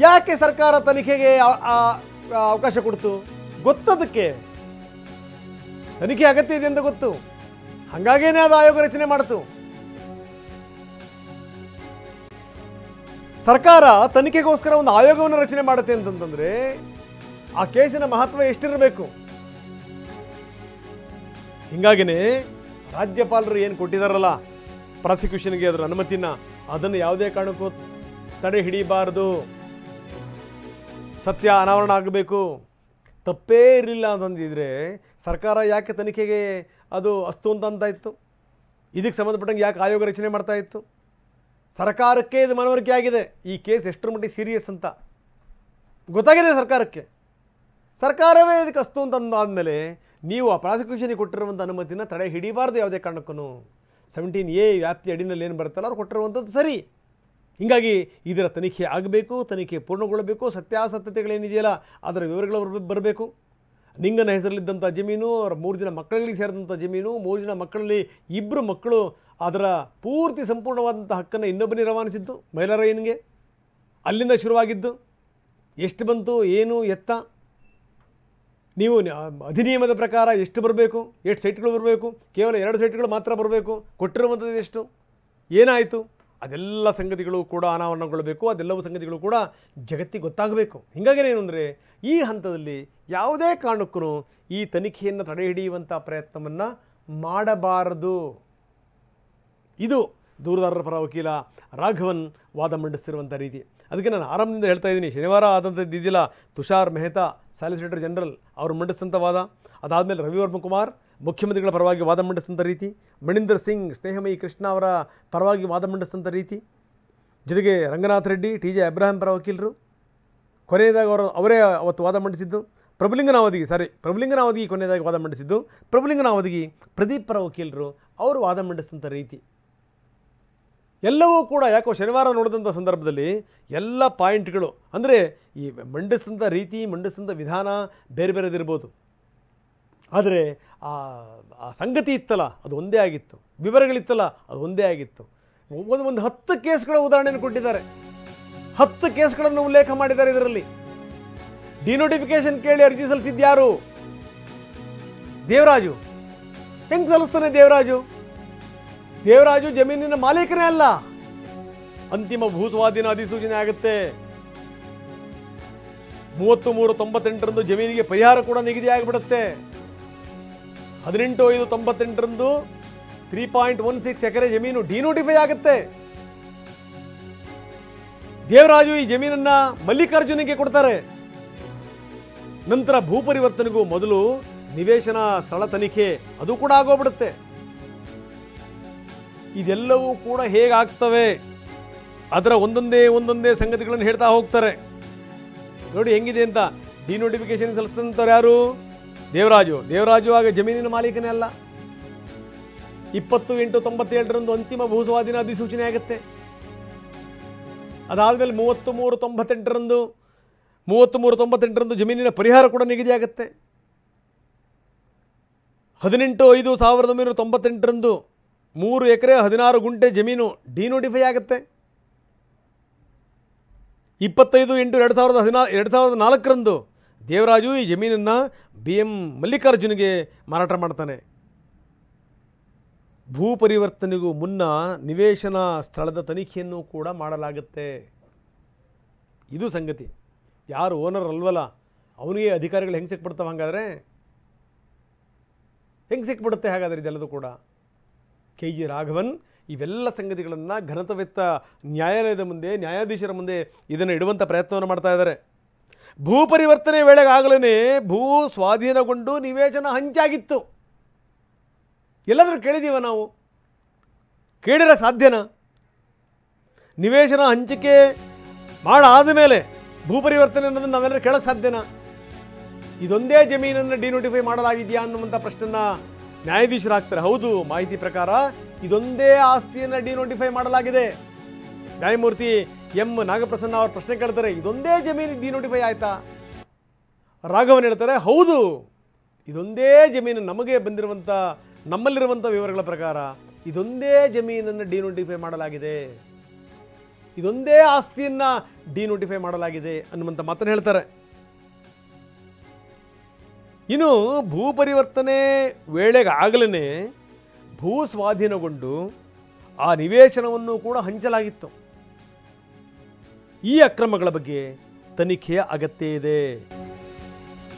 ಯಾಕೆ ಸರ್ಕಾರ ತನಿಖೆಗೆ ಅವಕಾಶ ಕೊಡ್ತು? ಗೊತ್ತದಕ್ಕೆ ತನಿಖೆ ಅಗತ್ಯ ಇದೆ ಅಂತ ಗೊತ್ತು, ಹಾಗಾಗೇನೆ ಅದು ಆಯೋಗ ರಚನೆ ಮಾಡ್ತು. ಸರ್ಕಾರ ತನಿಖೆಗೋಸ್ಕರ ಒಂದು ಆಯೋಗವನ್ನು ರಚನೆ ಮಾಡುತ್ತೆ ಅಂತಂತಂದ್ರೆ ಆ ಕೇಸಿನ ಮಹತ್ವ ಎಷ್ಟಿರಬೇಕು. ಹಿಂಗಾಗಿನೇ ರಾಜ್ಯಪಾಲರು ಏನು ಕೊಟ್ಟಿದಾರಲ್ಲ ಪ್ರಾಸಿಕ್ಯೂಷನ್ಗೆ ಅದರ ಅನುಮತಿನ, ಅದನ್ನು ಯಾವುದೇ ಕಾರಣಕ್ಕೂ ತಡೆ ಹಿಡಿಬಾರದು. ಸತ್ಯ ಅನಾವರಣ ಆಗಬೇಕು. ತಪ್ಪೇ ಇರಲಿಲ್ಲ ಅಂತಂದಿದ್ರೆ ಸರ್ಕಾರ ಯಾಕೆ ತನಿಖೆಗೆ ಅದು ಅಸ್ತು ಅಂತ ಇತ್ತು? ಇದಕ್ಕೆ ಸಂಬಂಧಪಟ್ಟಂಗೆ ಯಾಕೆ ಆಯೋಗ ರಚನೆ ಮಾಡ್ತಾ ಇತ್ತು? ಸರ್ಕಾರಕ್ಕೆ ಇದು ಮನವರಿಕೆ ಆಗಿದೆ ಈ ಕೇಸ್ ಎಷ್ಟರ ಮಟ್ಟಿಗೆ ಸೀರಿಯಸ್ ಅಂತ ಗೊತ್ತಾಗಿದೆ ಸರ್ಕಾರಕ್ಕೆ. ಸರ್ಕಾರವೇ ಇದಕ್ಕೆ ಅಸ್ತು ಅಂತಂದಾದಮೇಲೆ ನೀವು ಆ ಪ್ರಾಸಿಕ್ಯೂಷನ್ಗೆ ಕೊಟ್ಟಿರುವಂಥ ಅನುಮತಿನ ತಡೆ ಹಿಡಿಬಾರ್ದು ಯಾವುದೇ ಕಾರಣಕ್ಕೂ. 17A ವ್ಯಾಪ್ತಿ ಅಡಿನಲ್ಲಿ ಏನು ಬರುತ್ತಲ್ಲ ಅವ್ರು ಕೊಟ್ಟಿರುವಂಥದ್ದು ಸರಿ. ಹೀಗಾಗಿ ಇದರ ತನಿಖೆ ಆಗಬೇಕು, ತನಿಖೆ ಪೂರ್ಣಗೊಳ್ಳಬೇಕು, ಸತ್ಯಾಸತ್ಯತೆಗಳೇನಿದೆಯಲ್ಲ ಅದರ ವಿವರಗಳು ಬರಬೇಕು. ನಿಂಗನ ಹೆಸರಲ್ಲಿದ್ದಂಥ ಜಮೀನು, ಅವರ 3 ಜನ ಮಕ್ಕಳಿಗೆ ಸೇರಿದಂಥ ಜಮೀನು, 3 ಜನ ಮಕ್ಕಳಲ್ಲಿ 2 ಮಕ್ಕಳು ಅದರ ಪೂರ್ತಿ ಸಂಪೂರ್ಣವಾದಂಥ ಹಕ್ಕನ್ನು ಇನ್ನೊಬ್ಬನಿಗೆ ರವಾನಿಸಿದ್ದು ಮೈಲಾರಯ್ಯನಿಗೆ. ಅಲ್ಲಿಂದ ಶುರುವಾಗಿದ್ದು ಎಷ್ಟು ಬಂತು, ಏನು, ಎತ್ತ, ನೀವು ಅಧಿನಿಯಮದ ಪ್ರಕಾರ ಎಷ್ಟು ಬರಬೇಕು, ಎಷ್ಟು ಸೈಟ್ಗಳು ಬರಬೇಕು, ಕೇವಲ 2 ಸೈಟ್ಗಳು ಮಾತ್ರ ಬರಬೇಕು, ಕೊಟ್ಟಿರುವಂಥದ್ದು ಎಷ್ಟು, ಏನಾಯಿತು, ಅದೆಲ್ಲ ಸಂಗತಿಗಳು ಕೂಡ ಅನಾವರಣಗೊಳ್ಳಬೇಕು. ಅದೆಲ್ಲವೂ ಸಂಗತಿಗಳು ಕೂಡ ಜಗತ್ತಿಗೆ ಗೊತ್ತಾಗಬೇಕು. ಹೀಗಾಗಿ ಏನು ಅಂದರೆ ಈ ಹಂತದಲ್ಲಿ ಯಾವುದೇ ಕಾರಣಕ್ಕೂ ಈ ತನಿಖೆಯನ್ನು ತಡೆ ಹಿಡಿಯುವಂಥ ಪ್ರಯತ್ನವನ್ನು ಮಾಡಬಾರದು. ಇದು ದೂರುದಾರರ ಪರ ವಕೀಲ ರಾಘವನ್ ವಾದ ಮಂಡಿಸ್ತಿರುವಂಥ ರೀತಿ. ಅದಕ್ಕೆ ನಾನು ಆರಂಭದಿಂದ ಹೇಳ್ತಾ ಇದ್ದೀನಿ, ಶನಿವಾರ ಆದಂಥದ್ದು ಇದೆಯಲ್ಲ ತುಷಾರ್ ಮೆಹ್ತಾ ಸಾಲಿಸಿಟರ್ ಜನರಲ್ ಅವರು ಮಂಡಿಸಿದಂಥ ವಾದ, ಅದಾದಮೇಲೆ ರವಿವರ್ಮ ಕುಮಾರ್ ಮುಖ್ಯಮಂತ್ರಿಗಳ ಪರವಾಗಿ ವಾದ ಮಂಡಿಸಿದಂಥ ರೀತಿ, ಮಣಿಂದರ್ ಸಿಂಗ್ ಸ್ನೇಹಮಯಿ ಕೃಷ್ಣ ಅವರ ಪರವಾಗಿ ವಾದ ಮಂಡಿಸಿದಂಥ ರೀತಿ, ಜೊತೆಗೆ ರಂಗನಾಥ್ ರೆಡ್ಡಿ TJ ಅಬ್ರಾಹಂ ಪರ ವಕೀಲರು, ಕೊನೆಯದಾಗಿ ಅವರೇ ಅವತ್ತು ವಾದ ಮಂಡಿಸಿದ್ದು ಪ್ರಭುಲಿಂಗನಾವದಿಗೆ ಕೊನೆಯದಾಗಿ ವಾದ ಮಂಡಿಸಿದ್ದು ಪ್ರಭುಲಿಂಗನಾವದಿಗೆ ಪ್ರದೀಪ್ ಪರ ವಕೀಲರು ಅವರು ವಾದ ಮಂಡಿಸಿದಂಥ ರೀತಿ ಎಲ್ಲವೂ ಕೂಡ ಯಾಕೋ ಶನಿವಾರ ನೋಡಿದಂಥ ಸಂದರ್ಭದಲ್ಲಿ ಎಲ್ಲ ಪಾಯಿಂಟ್ಗಳು ಅಂದರೆ ಈ ಮಂಡಿಸಿದಂಥ ರೀತಿ, ಮಂಡಿಸಿದಂಥ ವಿಧಾನ ಬೇರೆ ಬೇರೆದಿರ್ಬೋದು, ಆದರೆ ಆ ಸಂಗತಿ ಇತ್ತಲ್ಲ ಅದು ಒಂದೇ ಆಗಿತ್ತು, ವಿವರಗಳಿತ್ತಲ್ಲ ಅದು ಒಂದೇ ಆಗಿತ್ತು. ಒಂದು 10 ಕೇಸ್ಗಳ ಉದಾಹರಣೆಯನ್ನು ಕೊಟ್ಟಿದ್ದಾರೆ, 10 ಕೇಸ್ಗಳನ್ನು ಉಲ್ಲೇಖ ಮಾಡಿದ್ದಾರೆ. ಇದರಲ್ಲಿ ಡಿನೋಟಿಫಿಕೇಶನ್ ಕೇಳಿ ಅರ್ಜಿ ಸಲ್ಲಿಸಿದ್ಯಾರು? ದೇವರಾಜು. ಹೆಂಗೆ ಸಲ್ಲಿಸ್ತಾನೆ ದೇವರಾಜು ಜಮೀನಿನ ಮಾಲೀಕನೇ ಅಲ್ಲ. ಅಂತಿಮ ಭೂಸ್ವಾಧೀನ ಅಧಿಸೂಚನೆ ಆಗುತ್ತೆ. 33/98 ಜಮೀನಿಗೆ ಪರಿಹಾರ ಕೂಡ ನಿಗದಿ ಆಗಿಬಿಡುತ್ತೆ. 18/5/98 3.16 ಎಕರೆ ಜಮೀನು ಡಿನೋಟಿಫೈ ಆಗುತ್ತೆ. ದೇವರಾಜು ಈ ಜಮೀನನ್ನ ಮಲ್ಲಿಕಾರ್ಜುನಿಗೆ ಕೊಡ್ತಾರೆ. ನಂತರ ಭೂ ಪರಿವರ್ತನೆಗೂ ಮೊದಲು ನಿವೇಶನ ಸ್ಥಳ ತನಿಖೆ ಅದು ಕೂಡ ಆಗೋಗ್ಬಿಡುತ್ತೆ. ಇದೆಲ್ಲವೂ ಕೂಡ ಹೇಗಾಗ್ತವೆ ಅದರ ಒಂದೊಂದೇ ಸಂಗತಿಗಳನ್ನು ಹೇಳ್ತಾ ಹೋಗ್ತಾರೆ. ನೋಡಿ ಹೆಂಗಿದೆ ಅಂತ. ಡಿನೋಟಿಫಿಕೇಶನ್ ಸಲ್ಲಿಸಿದಂಥವ್ರು ಯಾರು? ದೇವರಾಜು ಆಗ ಜಮೀನಿನ ಮಾಲೀಕನೇ ಅಲ್ಲ. 20/8/97 ಅಂತಿಮ ಭೂಸ್ವಾಧೀನ ಅಧಿಸೂಚನೆ ಆಗುತ್ತೆ. ಅದಾದಮೇಲೆ 33/98 ಜಮೀನಿನ ಪರಿಹಾರ ಕೂಡ ನಿಗದಿ ಆಗುತ್ತೆ. 18/5/1998 3 ಎಕರೆ 16 ಗುಂಟೆ ಜಮೀನು ಡಿನೋಟಿಫೈ ಆಗುತ್ತೆ. 25/8/2004 ದೇವರಾಜು ಈ ಜಮೀನನ್ನು BM ಮಲ್ಲಿಕಾರ್ಜುನಿಗೆ ಮಾರಾಟ ಮಾಡ್ತಾನೆ. ಭೂ ಪರಿವರ್ತನೆಗೂ ಮುನ್ನ ನಿವೇಶನ ಸ್ಥಳದ ತನಿಖೆಯನ್ನು ಕೂಡ ಮಾಡಲಾಗುತ್ತೆ. ಇದು ಸಂಗತಿ. ಯಾರು ಓನರ್ ಅಲ್ವಲ್ಲ ಅವನಿಗೆ ಅಧಿಕಾರಿಗಳು ಹೆಂಗೆ ಸಿಕ್ಬಿಡ್ತಾವೆ? ಹಾಗಾದರೆ ಹೆಂಗೆ ಸಿಕ್ಬಿಡುತ್ತೆ ಹಾಗಾದರೆ ಇದೆಲ್ಲದೂ ಕೂಡ? KG ರಾಘವನ್ ಇವೆಲ್ಲ ಸಂಗತಿಗಳನ್ನು ಘನತವೆತ್ತ ನ್ಯಾಯಾಲಯದ ಮುಂದೆ, ನ್ಯಾಯಾಧೀಶರ ಮುಂದೆ ಇದನ್ನು ಇಡುವಂಥ ಪ್ರಯತ್ನವನ್ನು ಮಾಡ್ತಾ ಇದ್ದಾರೆ. ಭೂ ಪರಿವರ್ತನೆ ವೇಳೆಗಾಗಲೇ ಭೂ ಸ್ವಾಧೀನಗೊಂಡು ನಿವೇಶನ ಹಂಚಾಗಿತ್ತು. ಎಲ್ಲಾದರೂ ಕೇಳಿದ್ದೀವ ನಾವು? ಕೇಳಿರ ಸಾಧ್ಯನಾ? ನಿವೇಶನ ಹಂಚಿಕೆ ಮಾಡಾದ ಮೇಲೆ ಭೂ ಪರಿವರ್ತನೆ ಅನ್ನೋದನ್ನು ನಾವೆಲ್ಲರೂ ಕೇಳೋಕ್ಕೆ ಸಾಧ್ಯನಾ? ಇದೊಂದೇ ಜಮೀನನ್ನು ಡಿನೋಟಿಫೈ ಮಾಡಲಾಗಿದೆಯಾ ಅನ್ನುವಂಥ ಪ್ರಶ್ನೆನ ನ್ಯಾಯಾಧೀಶರು ಹಾಕ್ತಾರೆ. ಹೌದು, ಮಾಹಿತಿ ಪ್ರಕಾರ ಇದೊಂದೇ ಆಸ್ತಿಯನ್ನು ಡಿನೋಟಿಫೈ ಮಾಡಲಾಗಿದೆ. ನ್ಯಾಯಮೂರ್ತಿ M ನಾಗಪ್ರಸನ್ನ ಅವರು ಪ್ರಶ್ನೆ ಕೇಳ್ತಾರೆ, ಇದೊಂದೇ ಜಮೀನು ಡಿನೋಟಿಫೈ ಆಯ್ತಾ? ರಾಘವನ್ ಹೇಳ್ತಾರೆ, ಹೌದು, ಇದೊಂದೇ ಜಮೀನು ನಮಗೆ ಬಂದಿರುವಂಥ ನಮ್ಮಲ್ಲಿರುವಂಥ ವಿವರಗಳ ಪ್ರಕಾರ ಇದೊಂದೇ ಜಮೀನನ್ನು ಡಿನೋಟಿಫೈ ಮಾಡಲಾಗಿದೆ. ಇದೊಂದೇ ಆಸ್ತಿಯನ್ನು ಡಿನೋಟಿಫೈ ಮಾಡಲಾಗಿದೆ ಅನ್ನುವಂಥ ಮಾತನ್ನು ಹೇಳ್ತಾರೆ. ಇನ್ನು ಭೂ ಪರಿವರ್ತನೆ ವೇಳೆಗಾಗಲೇ ಭೂ ಸ್ವಾಧೀನಗೊಂಡು ಆ ನಿವೇಶನವನ್ನು ಕೂಡ ಹಂಚಲಾಗಿತ್ತು. ಈ ಅಕ್ರಮಗಳ ಬಗ್ಗೆ ತನಿಖೆಯ ಅಗತ್ಯ ಇದೆ.